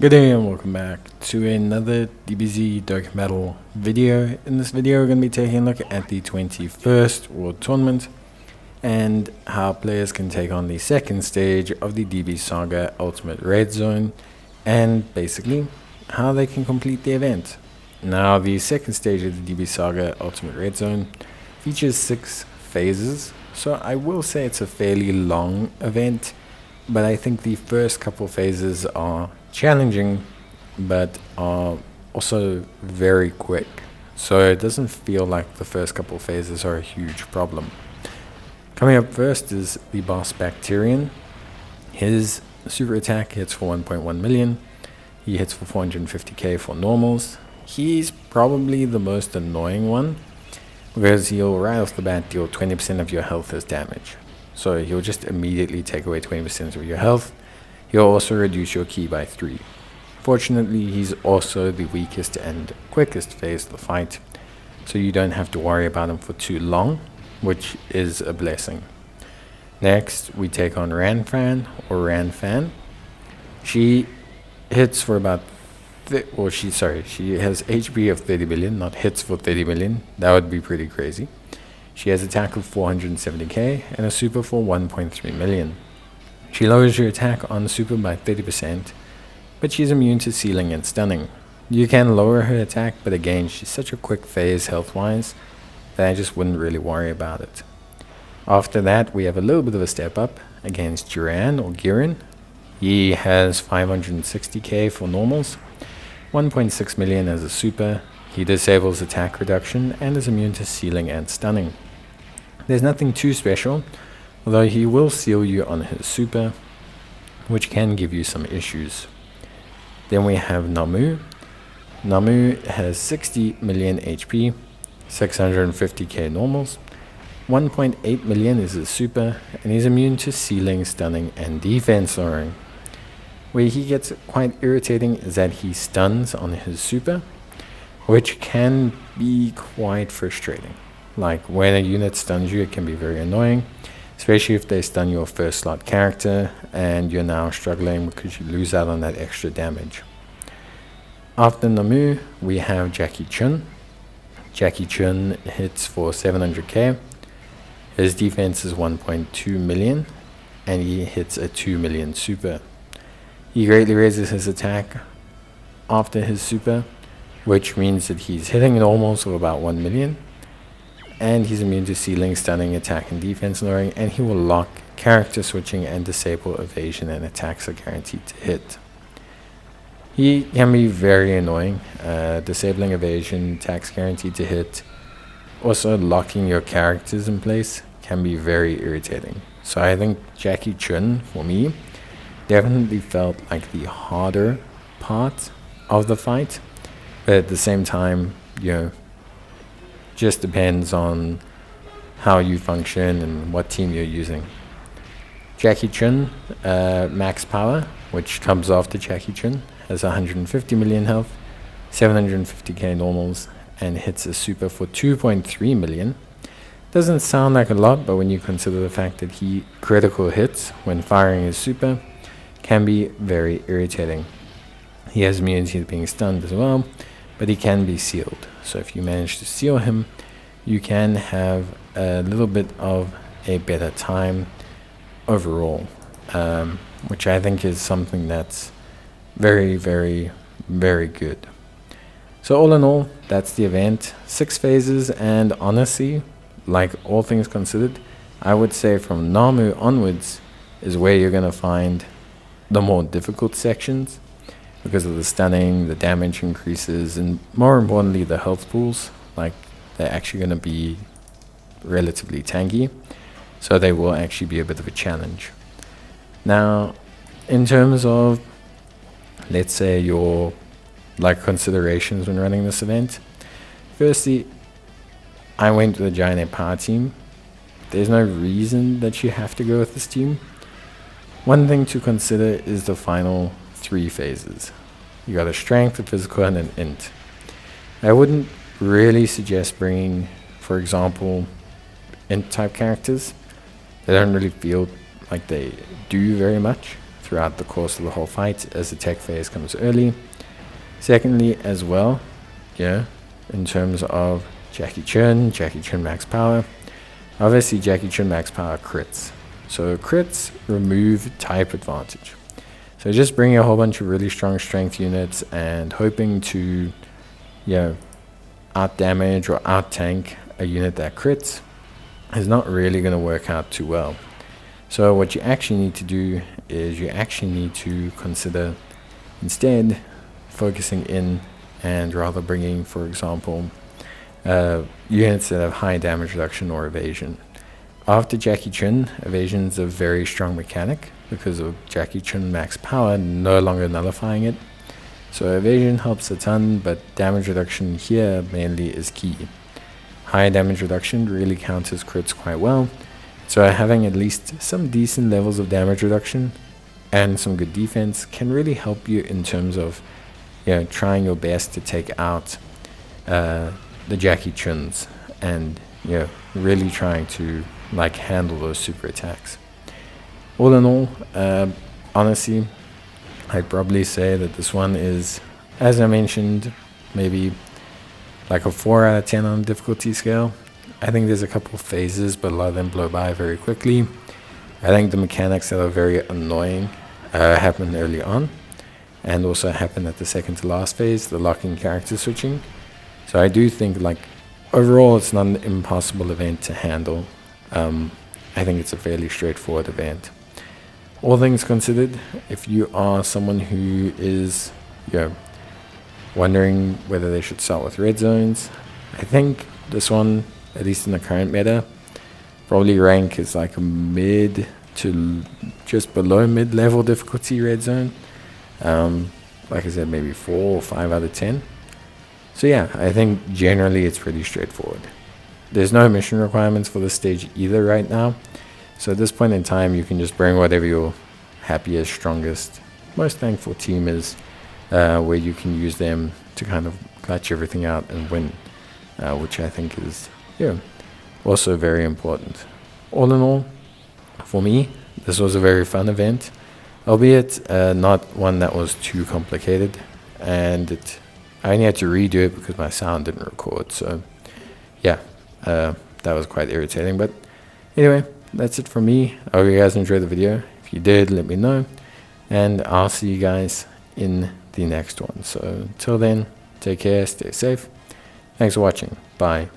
Good day and welcome back to another DBZ Dark Metal video. In this video we're going to be taking a look at the 21st World Tournament and how players can take on the second stage of the DB Saga Ultimate Red Zone and basically how they can complete the event. Now the second stage of the DB Saga Ultimate Red Zone features 6 phases, so I will say it's a fairly long event, but I think the first couple phases are challenging but are also very quick, so it doesn't feel like the first couple phases are a huge problem. Coming up first is the boss Bacterian. His super attack hits for 1.1 million. He hits for 450k for normals. He's probably the most annoying one because he'll right off the bat deal 20% of your health as damage. So he'll just immediately take away 20% of your health. He'll also reduce your ki by 3. Fortunately, he's also the weakest and quickest phase of the fight, so you don't have to worry about him for too long, which is a blessing. Next, we take on Ranfan or Ranfan. She hits for about she has HP of 30 million, not hits for 30 million. That would be pretty crazy. She has attack of 470k and a super for 1.3 million. She lowers your attack on super by 30%, but she's immune to sealing and stunning. You can lower her attack, but again, she's such a quick phase health-wise that I just wouldn't really worry about it. After that, we have a little bit of a step up against Duran or Girin. He has 560k for normals, 1.6 million as a super. He disables attack reduction and is immune to sealing and stunning. There's nothing too special, although he will seal you on his super, which can give you some issues. Then we have Namu. Namu has 60 million HP, 650k normals, 1.8 million is his super, and he's immune to sealing, stunning, and defense lowering. Where he gets quite irritating is that he stuns on his super, which can be quite frustrating. Like when a unit stuns you, it can be very annoying, especially if they stun your first slot character and you're now struggling because you lose out on that extra damage. After Namu, we have Jackie Chun. Jackie Chun hits for 700k. His defense is 1.2 million and he hits a 2 million super. He greatly raises his attack after his super, which means that he's hitting normals of about 1 million. And he's immune to sealing, stunning, attack, and defense lowering, and he will lock character switching and disable evasion, and attacks are guaranteed to hit. He can be very annoying, disabling evasion, attacks guaranteed to hit. Also, locking your characters in place can be very irritating. So I think Jackie Chun, for me, definitely felt like the harder part of the fight, but at the same time, just depends on how you function and what team you're using. Jackie Chun, max power, which comes after Jackie Chun, has 150 million health, 750k normals, and hits a super for 2.3 million. Doesn't sound like a lot, but when you consider the fact that he critical hits when firing his super, can be very irritating. He has immunity to being stunned as well, but he can be sealed. So if you manage to seal him, you can have a little bit of a better time overall, which I think is something that's very, very, very good. So all in all, that's the event. 6 phases, and honestly, like all things considered, I would say from Namu onwards is where you're going to find the more difficult sections, because of the stunning, the damage increases, and more importantly, the health pools. Like, they're actually going to be relatively tanky, so they will actually be a bit of a challenge. Now, in terms of, let's say, your considerations when running this event, firstly, I went with a Giant Ape Power team. There's no reason that you have to go with this team. One thing to consider is the final 3 phases. You got a strength, a physical, and an int. I wouldn't really suggest bringing, for example, int type characters. They don't really feel like they do very much. throughout the course of the whole fight as the tech phase comes early. Secondly, as well, in terms of Jackie Chun max power, obviously Jackie Chun max power crits. So crits remove type advantage. So just bringing a whole bunch of really strong strength units and hoping to, out damage or out tank a unit that crits is not really going to work out too well. So what you actually need to do is you actually need to consider instead focusing in and rather bringing, for example, units that have high damage reduction or evasion. After Jackie Chun, evasion is a very strong mechanic because of Jackie Chun max power no longer nullifying it. So evasion helps a ton, but damage reduction here mainly is key. High damage reduction really counters crits quite well, so having at least some decent levels of damage reduction and some good defense can really help you in terms of trying your best to take out the Jackie Chuns and really trying to handle those super attacks. All in all, honestly, I'd probably say that this one is, as I mentioned, maybe like a 4 out of 10 on the difficulty scale. I think there's a couple of phases, but a lot of them blow by very quickly. I think the mechanics that are very annoying happen early on, and also happen at the second to last phase, the locking character switching. So I do think overall it's not an impossible event to handle. I think it's a fairly straightforward event. All things considered, if you are someone who is wondering whether they should start with red zones, I think this one, at least in the current meta, probably rank is like a mid to just below mid-level difficulty red zone. Like I said, maybe 4 or 5 out of 10. So yeah, I think generally it's pretty straightforward. There's no mission requirements for this stage either right now. So at this point in time, you can just bring whatever your happiest, strongest, most thankful team is, where you can use them to kind of clutch everything out and win, which I think is also very important. All in all, for me, this was a very fun event, albeit not one that was too complicated, and I only had to redo it because my sound didn't record. So yeah, that was quite irritating. But anyway, that's it from me. I hope you guys enjoyed the video. If you did, let me know, and I'll see you guys in the next one. So until then, take care, stay safe. Thanks for watching. Bye.